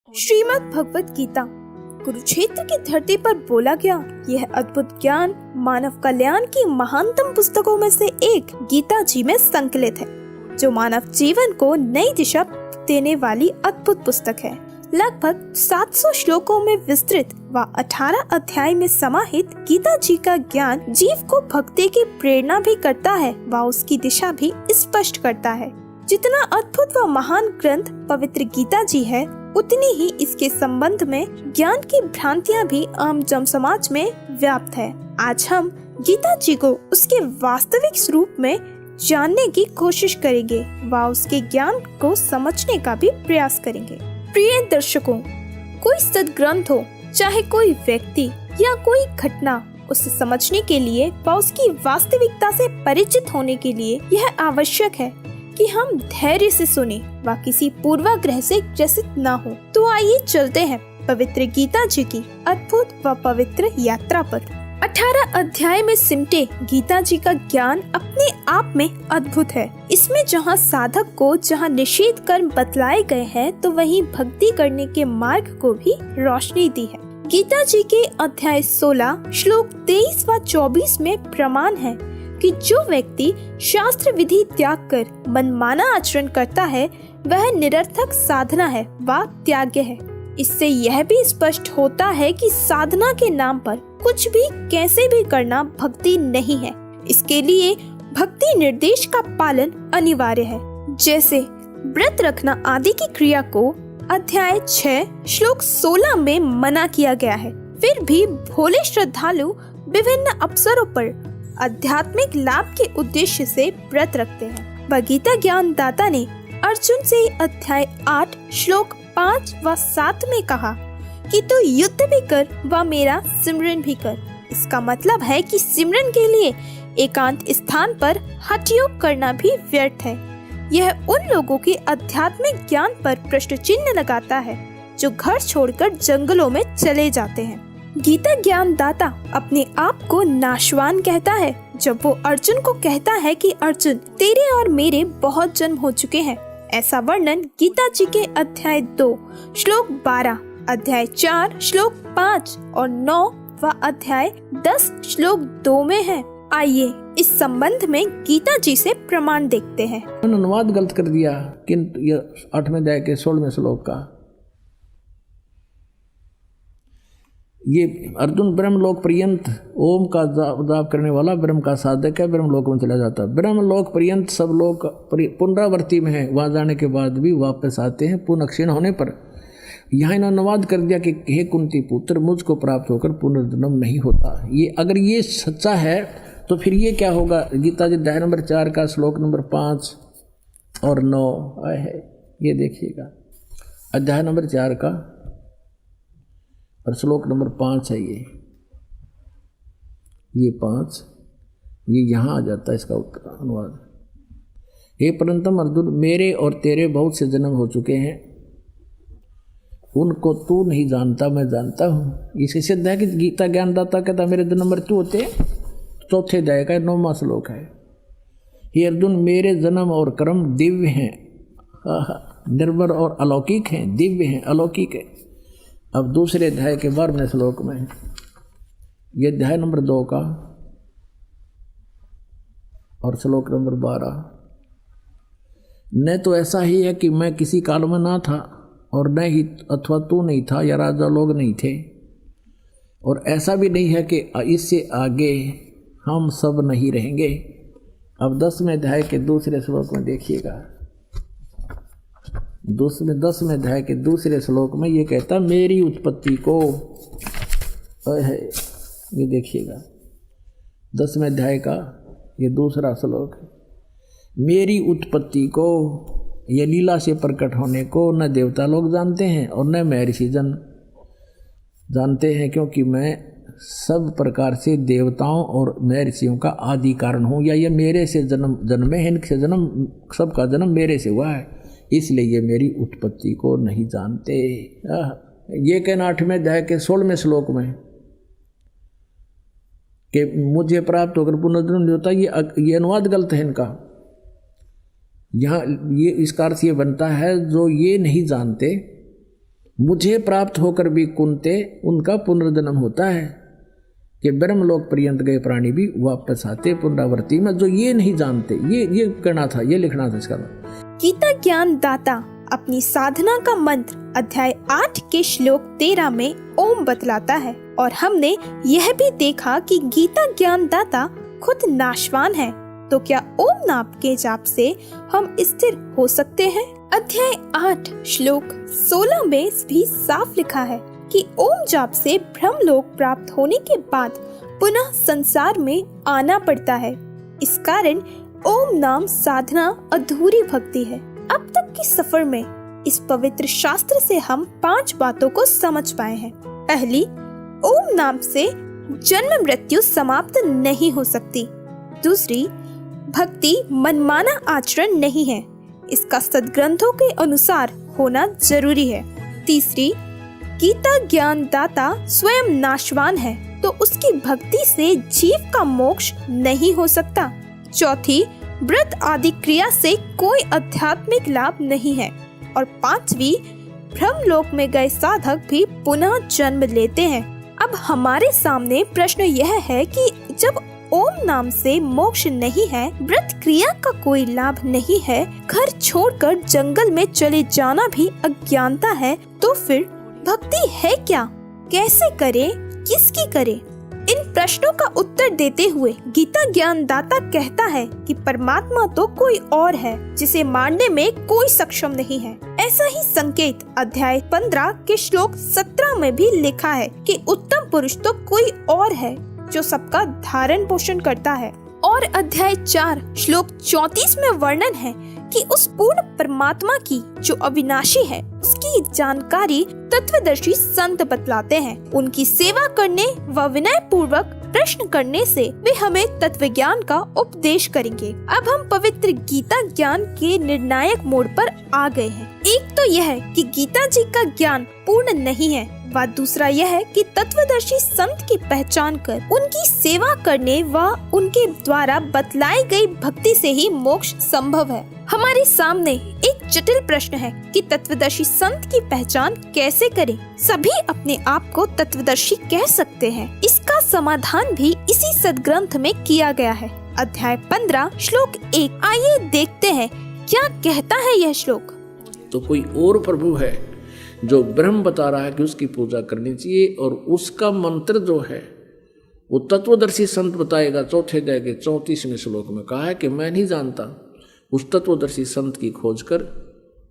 श्रीमद् भगवत गीता कुरुक्षेत्र की धरती पर बोला गया यह अद्भुत ज्ञान मानव कल्याण की महानतम पुस्तकों में से एक गीता जी में संकलित है, जो मानव जीवन को नई दिशा देने वाली अद्भुत पुस्तक है। लगभग 700 श्लोकों में विस्तृत व 18 अध्याय में समाहित गीता जी का ज्ञान जीव को भक्ति की प्रेरणा भी करता है व उसकी दिशा भी स्पष्ट करता है। जितना अद्भुत व महान ग्रंथ पवित्र गीता जी है, उतनी ही इसके संबंध में ज्ञान की भ्रांतियां भी आम जन समाज में व्याप्त है। आज हम गीता जी को उसके वास्तविक स्वरूप में जानने की कोशिश करेंगे व उसके ज्ञान को समझने का भी प्रयास करेंगे। प्रिय दर्शकों, कोई सद्ग्रंथ हो, चाहे कोई व्यक्ति या कोई घटना, उसे समझने के लिए व उसकी वास्तविकता से परिचित होने के लिए यह आवश्यक है कि हम धैर्य से सुने व किसी पूर्वाग्रह से ग्रसित न हो। तो आइए चलते हैं पवित्र गीता जी की अद्भुत व पवित्र यात्रा पर। 18 अध्याय में सिमटे गीता जी का ज्ञान अपने आप में अद्भुत है। इसमें जहाँ साधक को जहाँ निषेध कर्म बतलाए गए हैं, तो वहीं भक्ति करने के मार्ग को भी रोशनी दी है। गीता जी के अध्याय 16 श्लोक 23 व 24 में प्रमाण है कि जो व्यक्ति शास्त्र विधि त्याग कर मनमाना आचरण करता है, वह निरर्थक साधना है व त्याग्य है। इससे यह भी स्पष्ट होता है कि साधना के नाम पर कुछ भी कैसे भी करना भक्ति नहीं है। इसके लिए भक्ति निर्देश का पालन अनिवार्य है। जैसे व्रत रखना आदि की क्रिया को अध्याय 6 श्लोक 16 में मना किया गया है। फिर भी भोले श्रद्धालु विभिन्न अवसरों पर आध्यात्मिक लाभ के उद्देश्य से व्रत रखते हैं। गीता ज्ञान दाता ने अर्जुन से अध्याय 8 श्लोक 5 व 7 में कहा कि तू युद्ध भी कर व मेरा सिमरन भी कर। इसका मतलब है कि सिमरन के लिए एकांत स्थान पर हठ योग करना भी व्यर्थ है। यह उन लोगों के आध्यात्मिक ज्ञान पर प्रश्न चिन्ह लगाता है जो घर छोड़कर जंगलों में चले जाते हैं। गीता ज्ञान दाता अपने आप को नाशवान कहता है जब वो अर्जुन को कहता है कि अर्जुन, तेरे और मेरे बहुत जन्म हो चुके हैं। ऐसा वर्णन गीता जी के अध्याय 2 श्लोक 12, अध्याय 4 श्लोक 5 और 9 व अध्याय 10 श्लोक 2 में है। आइए इस संबंध में गीता जी से प्रमाण देखते हैं। अनुवाद गलत कर दिया, किंतु यह 8वें अध्याय के 16वें श्लोक का ये अर्जुन ब्रह्मलोक पर्यंत ओम का जाप करने वाला ब्रह्म का साधक है, ब्रह्मलोक में चला जाता है। ब्रह्मलोक पर्यंत सब लोग पुनरावृत्ति में है, वहाँ जाने के बाद भी वापस आते हैं पुनः क्षीण होने पर। यहाँ इन्होंने अनुवाद कर दिया कि हे कुंती पुत्र, मुझको प्राप्त होकर पुनर्जन्म नहीं होता। ये अगर ये सच्चा है तो फिर ये क्या होगा। गीता जी अध्याय नंबर 4 का श्लोक नंबर 5 और 9 है, ये देखिएगा। अध्याय नंबर 4 का और श्लोक नंबर 5 है ये 5, ये यहाँ आ जाता है इसका अनुवाद। हे परंतम अर्जुन, मेरे और तेरे बहुत से जन्म हो चुके हैं, उनको तू नहीं जानता, मैं जानता हूँ। इसे सिद्ध है कि गीता ज्ञानदाता कहता मेरे जन्म मृत्यु होते हैं। चौथे अध्याय का 9वां श्लोक है। हे अर्जुन, मेरे जन्म और कर्म दिव्य हैं, निर्मल और अलौकिक हैं, दिव्य हैं, अलौकिक है। अब दूसरे अध्याय के 12वें श्लोक में, ये अध्याय नंबर 2 का और श्लोक नंबर 12, न तो ऐसा ही है कि मैं किसी काल में ना था और न ही अथवा तू नहीं था या राजा लोग नहीं थे, और ऐसा भी नहीं है कि इससे आगे हम सब नहीं रहेंगे। अब 10वें अध्याय के दूसरे श्लोक में देखिएगा। 10वें अध्याय के दूसरे श्लोक में ये कहता मेरी उत्पत्ति को है, ये देखिएगा 10वें अध्याय का ये दूसरा श्लोक, मेरी उत्पत्ति को, ये लीला से प्रकट होने को न देवता लोग जानते हैं और न महर्षि जन जानते हैं, क्योंकि मैं सब प्रकार से देवताओं और महर्षियों का आदि कारण हूँ, या ये मेरे से जन्मे हैं, इनसे जन्म, सबका जन्म मेरे से हुआ है, इसलिए ये मेरी उत्पत्ति को नहीं जानते। ये कहना 8वें अध्याय के 16वें श्लोक में कि मुझे प्राप्त होकर पुनर्जन्म नहीं होता, ये अनुवाद गलत है इनका। यहाँ ये इसका अर्थ ये बनता है जो ये नहीं जानते मुझे प्राप्त होकर भी कुंते उनका पुनर्जन्म होता है कि ब्रह्मलोक पर्यंत गए प्राणी भी वापस आते पुनरावृत्ति में। जो ये नहीं जानते, ये करना था, ये लिखना था इसका। गीता ज्ञान दाता अपनी साधना का मंत्र अध्याय 8 के श्लोक 13 में ओम बतलाता है, और हमने यह भी देखा कि गीता ज्ञान दाता खुद नाशवान है। तो क्या ओम नाम के जाप से हम स्थिर हो सकते हैं? अध्याय 8 श्लोक 16 में भी साफ लिखा है कि ओम जाप से ब्रह्मलोक प्राप्त होने के बाद पुनः संसार में आना पड़ता है। इस कारण ओम नाम साधना अधूरी भक्ति है। अब तक के सफर में इस पवित्र शास्त्र से हम 5 बातों को समझ पाए हैं। पहली, ओम नाम से जन्म मृत्यु समाप्त नहीं हो सकती। दूसरी, भक्ति मनमाना आचरण नहीं है, इसका सद्ग्रंथों के अनुसार होना जरूरी है। तीसरी, गीता ज्ञान दाता स्वयं नाशवान है, तो उसकी भक्ति से जीव का मोक्ष नहीं हो सकता। चौथी, व्रत आदि क्रिया से कोई आध्यात्मिक लाभ नहीं है। और पांचवी, ब्रह्मलोक में गए साधक भी पुनः जन्म लेते हैं। अब हमारे सामने प्रश्न यह है कि जब ओम नाम से मोक्ष नहीं है, व्रत क्रिया का कोई लाभ नहीं है, घर छोड़कर जंगल में चले जाना भी अज्ञानता है, तो फिर भक्ति है क्या? कैसे करे? किसकी करे? इन प्रश्नों का उत्तर देते हुए गीता ज्ञान दाता कहता है कि परमात्मा तो कोई और है जिसे मारने में कोई सक्षम नहीं है। ऐसा ही संकेत अध्याय 15 के श्लोक 17 में भी लिखा है कि उत्तम पुरुष तो कोई और है जो सबका धारण पोषण करता है। और अध्याय 4 श्लोक 34 में वर्णन है कि उस पूर्ण परमात्मा की जो अविनाशी है, उसकी जानकारी तत्वदर्शी संत बतलाते हैं। उनकी सेवा करने व विनय पूर्वक प्रश्न करने से वे हमें तत्व ज्ञान का उपदेश करेंगे। अब हम पवित्र गीता ज्ञान के निर्णायक मोड़ पर आ गए हैं। एक तो यह है कि गीता जी का ज्ञान पूर्ण नहीं है, व दूसरा यह है कि तत्वदर्शी संत की पहचान कर उनकी सेवा करने व उनके द्वारा बतलाई गई भक्ति से ही मोक्ष संभव है। हमारे सामने एक जटिल प्रश्न है कि तत्वदर्शी संत की पहचान कैसे करें? सभी अपने आप को तत्वदर्शी कह सकते हैं। इसका समाधान भी इसी सद्ग्रंथ में किया गया है। अध्याय 15 श्लोक 1। आइए देखते हैं क्या कहता है यह श्लोक। तो कोई और प्रभु है जो ब्रह्म बता रहा है कि उसकी पूजा करनी चाहिए, और उसका मंत्र जो है वो तत्वदर्शी संत बताएगा। चौथे अध्याय के 34वें श्लोक में कहा है कि मैं नहीं जानता। उस तत्वदर्शी संत की खोज कर,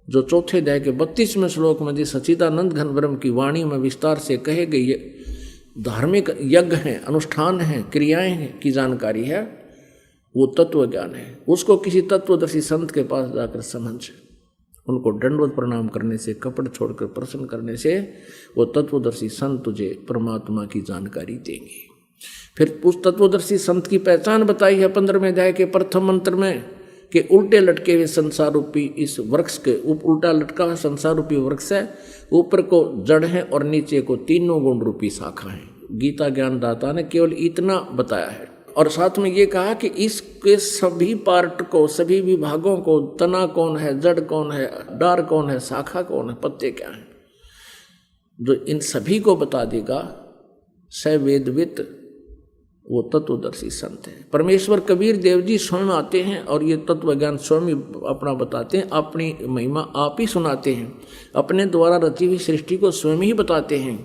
जो चौथे अध्याय के 32वें श्लोक में जिस सच्चिदानंद घन ब्रह्म की वाणी में विस्तार से कहे गई धार्मिक यज्ञ हैं, अनुष्ठान हैं, क्रियाएं हैं की जानकारी है, वो तत्व ज्ञान है। उसको किसी तत्वदर्शी संत के पास जाकर समझ, उनको दंडवत प्रणाम करने से, कपड़ छोड़कर प्रसन्न करने से वो तत्वदर्शी संत तुझे परमात्मा की जानकारी देंगे। फिर उस तत्वदर्शी संत की पहचान बताई है 15वें अध्याय के प्रथम मंत्र में कि उल्टे लटके हुए संसार रूपी इस वृक्ष के उल्टा लटका हुआ संसार रूपी वृक्ष है, ऊपर को जड़ है और नीचे को तीनों गुण रूपी शाखा है। गीता ज्ञान दाता ने केवल इतना बताया है, और साथ में ये कहा कि इसके सभी पार्ट को, सभी विभागों को, तना कौन है, जड़ कौन है, डार कौन है, शाखा कौन है, पत्ते क्या है, जो इन सभी को बता देगा स वेदवित, वो तत्वदर्शी संत है। परमेश्वर कबीर देव जी स्वयं आते हैं और ये तत्व ज्ञान स्वयं अपना बताते हैं, अपनी महिमा आप ही सुनाते हैं, अपने द्वारा रची हुई सृष्टि को स्वयं ही बताते हैं।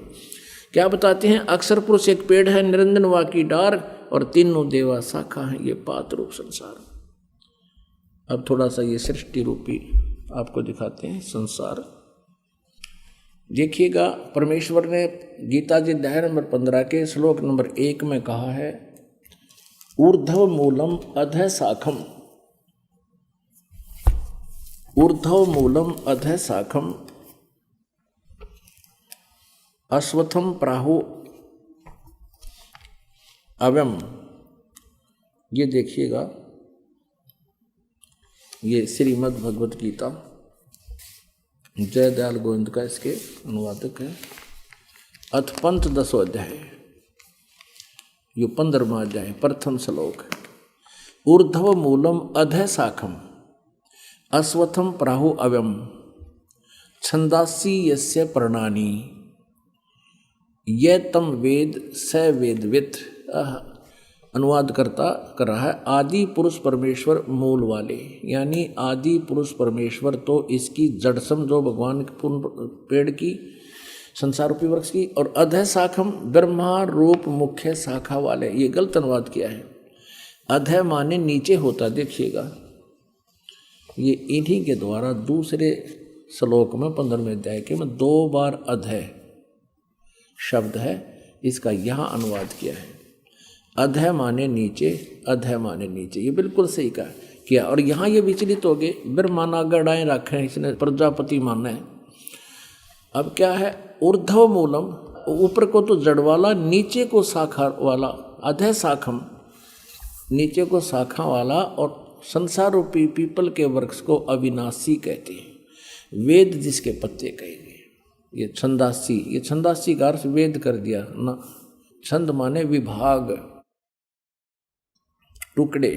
क्या बताते हैं? अक्षर पुरुष एक पेड़ है, निरंजन वा की डार, और तीनों देवा शाखा है, ये पात रूप संसार। अब थोड़ा सा ये सृष्टि रूपी आपको दिखाते हैं संसार। देखिएगा, परमेश्वर ने गीता जी अध्याय नंबर 15 के श्लोक नंबर 1 में कहा है, ऊर्ध्व मूलम अधः शाखम, ऊर्ध्व मूलम अधः शाखम अश्वत्थम प्राहु अव्यम। ये देखिएगा, ये श्रीमद् भगवत गीता जय दयाल गोविंद का इसके अनुवादक है। अथ पंथ 10 अध्याय, ये 15वां अध्याय, प्रथम श्लोक। ऊर्ध्व मूलम अधः शाखम अश्वत्थम प्राहु अव्यम छंदासी यस्य प्रणानी ये तम वेद स वेदवित। अनुवाद करता कर रहा है आदि पुरुष परमेश्वर मूल वाले, यानी आदि पुरुष परमेश्वर तो इसकी जड़ समझो भगवान के पूर्ण पेड़ की संसार रूपी वृक्ष की, और अधः शाखम ब्रह्मा रूप मुख्य शाखा वाले। ये गलत अनुवाद किया है। अधः माने नीचे होता, देखिएगा ये इन्हीं के द्वारा दूसरे श्लोक में 15वें अध्याय के में 2 बार अधः शब्द है, इसका यहाँ अनुवाद किया है। अधः माने नीचे, अधः माने नीचे, ये बिल्कुल सही कहा किया। और यहाँ ये विचलित हो गए, ब्रह्माना गड़ाएँ रखे हैं, इसने प्रजापति माना है। अब क्या है, ऊर्ध्व मूलम, ऊपर को तो जड़ वाला, नीचे को शाखा वाला, अधः शाखम, नीचे को शाखा वाला, और संसार रूपी पीपल के वृक्ष को अविनाशी कहते हैं, वेद जिसके पत्ते कहे गए। ये छंदासी, ये छंदासी का अर्थ वेद कर दिया ना। छंद माने विभाग, टुकड़े।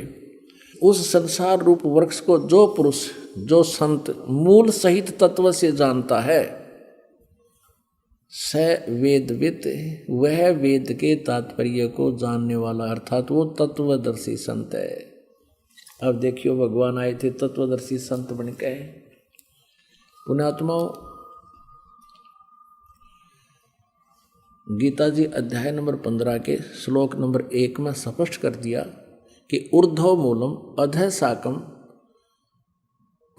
उस संसार रूप वृक्ष को जो पुरुष, जो संत मूल सहित तत्व से जानता है, स वेदवित, वह वेद के तात्पर्य को जानने वाला, अर्थात वो तत्वदर्शी संत है। अब देखियो भगवान आए थे तत्वदर्शी संत बन के। पुण्यात्माओं, गीता जी अध्याय नंबर 15 के श्लोक नंबर 1 में स्पष्ट कर दिया कि ऊर्ध्व मूलम अधः शाकम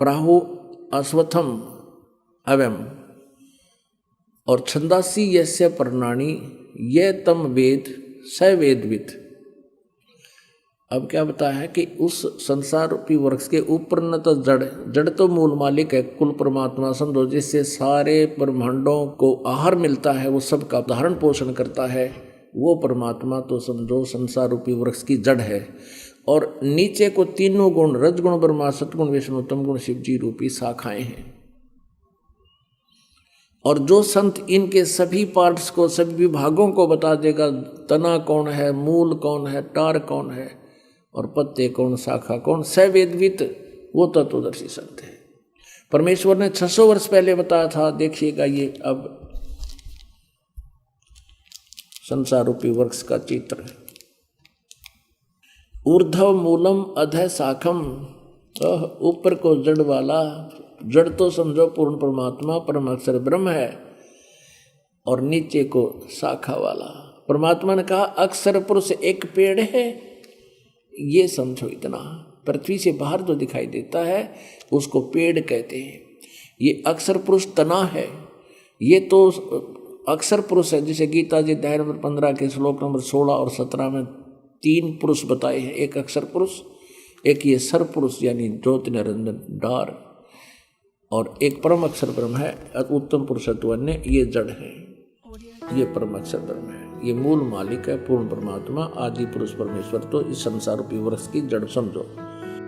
प्राहु अश्वत्थम अवयम, और छंदासी यस्य प्रणानी ये तम वेद स वेदवित। अब क्या बताया है कि उस संसार रूपी वृक्ष के ऊपर न तो जड़ तो मूल मालिक है, कुल परमात्मा समझो, जिससे सारे ब्रह्मांडों को आहार मिलता है, वो सबका धारण पोषण करता है, वो परमात्मा तो समझो संसार रूपी वृक्ष की जड़ है। और नीचे को तीनों गुण, रजगुण ब्रह्मा, सतगुण विष्णु, तम गुण शिव जी रूपी शाखाएं हैं। और जो संत इनके सभी पार्ट्स को, सभी विभागों को बता देगा, तना कौन है, मूल कौन है, टार कौन है, और पत्ते कौन, शाखा कौन, सवेदवित, वो तत्वदर्शी संत है। परमेश्वर ने 600 वर्ष पहले बताया था। देखिएगा ये अब संसार रूपी वृक्ष का चित्र। ऊर्ध्व मूलम अधः शाखम, ऊपर को जड़ वाला, जड़ तो समझो पूर्ण परमात्मा परम अक्षर ब्रह्म है, और नीचे को शाखा वाला। परमात्मा ने कहा अक्षर पुरुष एक पेड़ है, ये समझो इतना। पृथ्वी से बाहर जो दिखाई देता है उसको पेड़ कहते हैं। ये अक्षर पुरुष तना है, ये तो अक्षर पुरुष है। जिसे गीता जी अध्याय नंबर 15 के श्लोक नंबर 16 और 17 में 3 पुरुष बताए हैं। एक अक्षर पुरुष, एक ये सर पुरुष यानी ज्योति निरंजन डार, और एक परम अक्षर ब्रह्म है, उत्तम पुरुषत्वन्य, ये जड़ है, ये परम अक्षर ब्रह्म है, ये मूल मालिक है, पूर्ण परमात्मा, आदि पुरुष परमेश्वर तो इस संसार रूपी वृक्ष की जड़ समझो।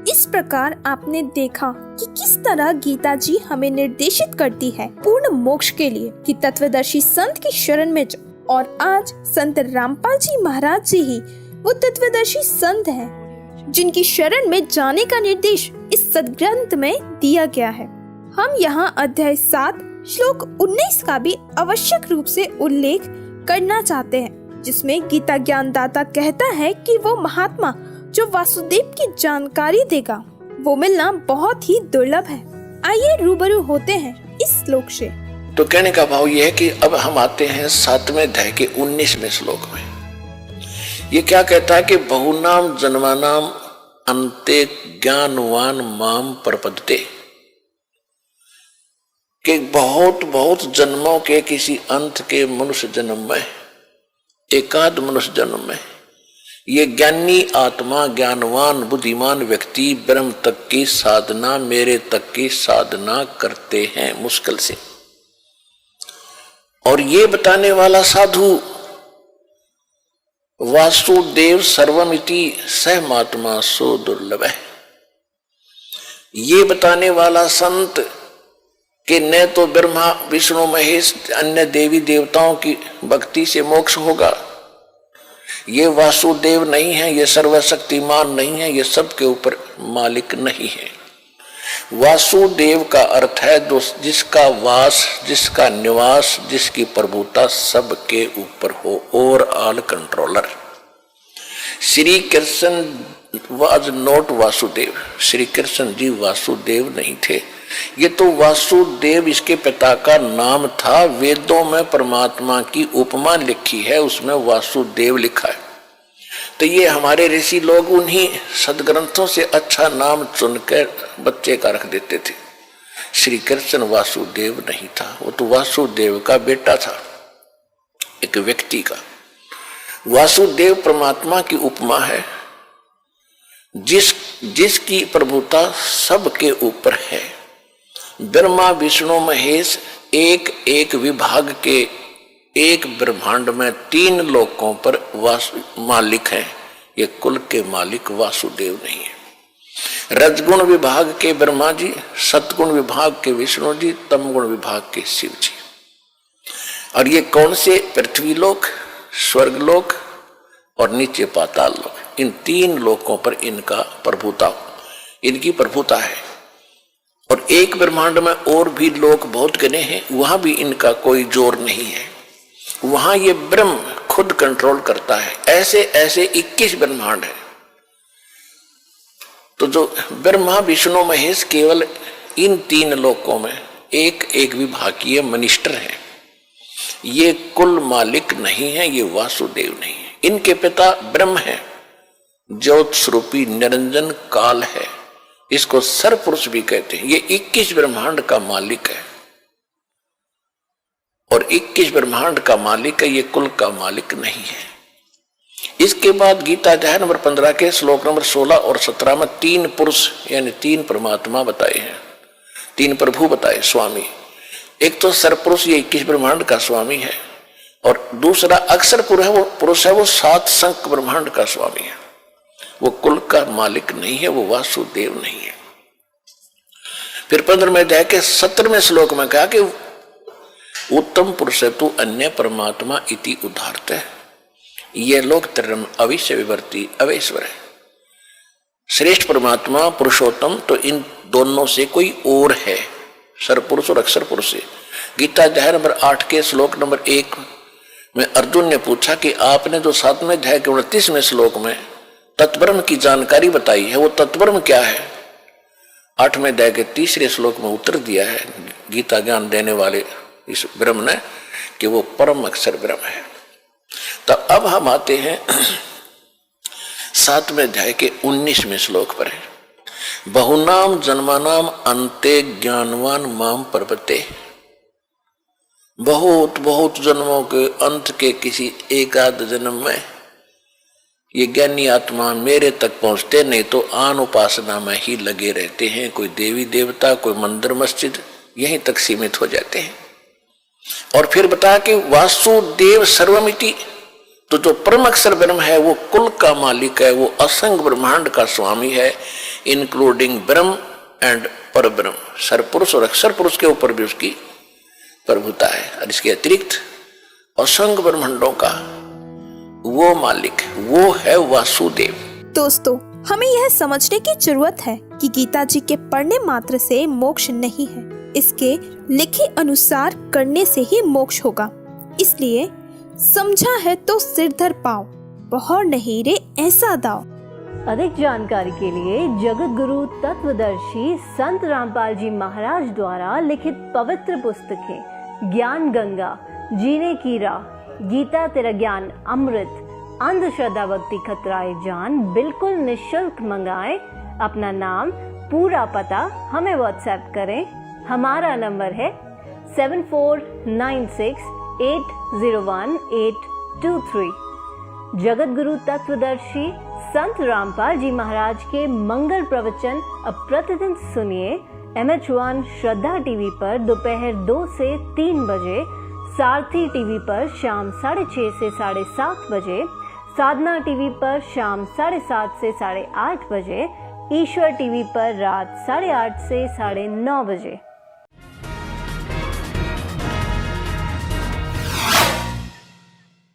इस प्रकार आपने देखा कि किस तरह गीता जी हमें निर्देशित करती है पूर्ण मोक्ष के लिए कि तत्वदर्शी संत की शरण में जाओ। और आज संत रामपाल जी महाराज जी ही वो तत्वदर्शी संत हैं जिनकी शरण में जाने का निर्देश इस सदग्रंथ में दिया गया है। हम यहाँ अध्याय 7 श्लोक 19 का भी आवश्यक रूप से उल्लेख करना चाहते हैं, जिसमें गीता ज्ञानदाता कहता है कि वो महात्मा जो वासुदेव की जानकारी देगा वो मिलना बहुत ही दुर्लभ है। आइए रूबरू होते हैं इस श्लोक से। तो कहने का भाव ये है कि अब हम आते हैं 7वें अध्याय के 19वें श्लोक में। ये क्या कहता है कि बहुनाम जन्मानाम अन्ते ज्ञानवान माम प्रपद्यते, कि बहुत बहुत जन्मों के किसी अंत के मनुष्य जन्म में, एकाध मनुष्य जन्म में, ये ज्ञानी आत्मा, ज्ञानवान बुद्धिमान व्यक्ति ब्रह्म तक की साधना, मेरे तक की साधना करते हैं मुश्किल से। और ये बताने वाला साधु वासुदेव सर्वमिति सहमात्मा सो दुर्लभ है। ये बताने वाला संत कि न तो ब्रह्मा विष्णु महेश अन्य देवी देवताओं की भक्ति से मोक्ष होगा, ये वासुदेव नहीं है, ये सर्वशक्तिमान नहीं है, ये सबके ऊपर मालिक नहीं है। वासुदेव का अर्थ है जिसका वास, जिसका निवास, जिसकी प्रभुता सबके ऊपर हो, overall controller. Shri Krishna was not Vasudev, Shri Krishna ji Vasudev नहीं थे। ये तो वासुदेव इसके पिता का नाम था। वेदों में परमात्मा की उपमा लिखी है, उसमें वासुदेव लिखा है। तो ये हमारे ऋषि लोग उन्हीं सदग्रंथों से अच्छा नाम चुनकर बच्चे का रख देते थे। श्री कृष्ण वासुदेव नहीं था, वो तो वासुदेव का बेटा था, एक व्यक्ति का। वासुदेव परमात्मा की उपमा है, जिसकी प्रभुता सबके ऊपर है। ब्रह्मा विष्णु महेश एक एक विभाग के एक ब्रह्मांड में 3 लोकों पर मालिक हैं। ये कुल के मालिक वासुदेव नहीं है। रजगुण विभाग के ब्रह्मा जी, सतगुण विभाग के विष्णु जी, तमगुण विभाग के शिव जी। और ये कौन से? पृथ्वी लोक, स्वर्गलोक और नीचे पाताल लोक, इन 3 लोकों पर इनकी प्रभुता है। और एक ब्रह्मांड में और भी लोक बहुत गने हैं, वहां भी इनका कोई जोर नहीं है। वहां ये ब्रह्म खुद कंट्रोल करता है। ऐसे ऐसे 21 ब्रह्मांड है। तो जो ब्रह्मा विष्णु महेश केवल इन 3 लोकों में एक एक विभागीय मिनिस्टर है। ये कुल मालिक नहीं है, ये वासुदेव नहीं है। इनके पिता ब्रह्म है, ज्योत स्वरूपी निरंजन काल है। इसको सरपुरुष भी कहते हैं। ये 21 ब्रह्मांड का मालिक है और 21 ब्रह्मांड का मालिक है, ये कुल का मालिक नहीं है। इसके बाद गीता अध्याय नंबर 15 के श्लोक नंबर 16 और 17 में 3 पुरुष यानी 3 परमात्मा बताए हैं, 3 प्रभु बताए, स्वामी। एक तो सरपुरुष, ये 21 ब्रह्मांड का स्वामी है, और दूसरा अक्षर पुरुष है, वो 7 शंख ब्रह्मांड का स्वामी है। वो कुल का मालिक नहीं है, वो वासुदेव नहीं है। फिर 15वें अध्याय के 17वें श्लोक में कहा कि उत्तम पुरुष तु अन्य परमात्मा इति उदाहरत है। ये लोग त्रिम अविश्य विवर्ती अवेश्वर है। श्रेष्ठ परमात्मा पुरुषोत्तम तो इन दोनों से कोई और है, सरपुरुष और अक्षर पुरुष से। गीता अध्याय नंबर 8 के श्लोक नंबर 1 में अर्जुन ने पूछा कि आपने जो 7वें अध्याय के 29वें श्लोक में तत्ब्रह्म की जानकारी बताई है, वो तत्ब्रह्म क्या है? 8वें अध्याय के 3रे श्लोक में उत्तर दिया है गीता ज्ञान देने वाले इस ब्रह्म ने कि वो परम अक्षर ब्रह्म है। तो अब हम आते हैं 7वें अध्याय के 19वें श्लोक पर है। बहुनाम जन्मानाम अंते ज्ञानवान माम पर्वते। बहुत बहुत जन्मों के अंत के किसी एक आध जन्म में ये ज्ञानी आत्मा मेरे तक पहुंचते नहीं तो आन उपासना में ही लगे रहते हैं। कोई देवी देवता, कोई मंदिर मस्जिद, यहीं तक सीमित हो जाते हैं। और फिर बताया कि वासुदेव सर्वमिति, तो जो परम अक्षर ब्रह्म है वो कुल का मालिक है, वो असंग ब्रह्मांड का स्वामी है, इंक्लूडिंग ब्रह्म एंड पर ब्रह्म। सरपुरुष और अक्षर पुरुष के ऊपर भी उसकी प्रभुता है। और इसके अतिरिक्त असंग ब्रह्मांडों का वो मालिक, वो है वासुदेव। दोस्तों, हमें यह समझने की जरूरत है कि गीता जी के पढ़ने मात्र से मोक्ष नहीं है, इसके लिखे अनुसार करने से ही मोक्ष होगा। इसलिए समझा है तो सिर धर पाओ, बहर नहीं रे ऐसा दाओ। अधिक जानकारी के लिए जगत गुरु तत्वदर्शी संत रामपाल जी महाराज द्वारा लिखित पवित्र पुस्तकें ज्ञान गंगा, जीने की राह, गीता तेरा ज्ञान अमृत, अंधश्रद्धा भक्ति खतराए जान बिल्कुल निःशुल्क मंगाएं। अपना नाम, पूरा पता हमें व्हाट्सएप करें। हमारा नंबर है 7496801823। जगत गुरु तत्वदर्शी संत रामपाल जी महाराज के मंगल प्रवचन अब प्रतिदिन सुनिए MH1 श्रद्धा टीवी पर दोपहर 2 से 3 बजे, सारथी टीवी पर शाम 6:30 से 7:30 बजे, साधना टीवी पर शाम 7:30 से 8:30 बजे, ईश्वर टीवी पर रात 8:30 से 9:30 बजे।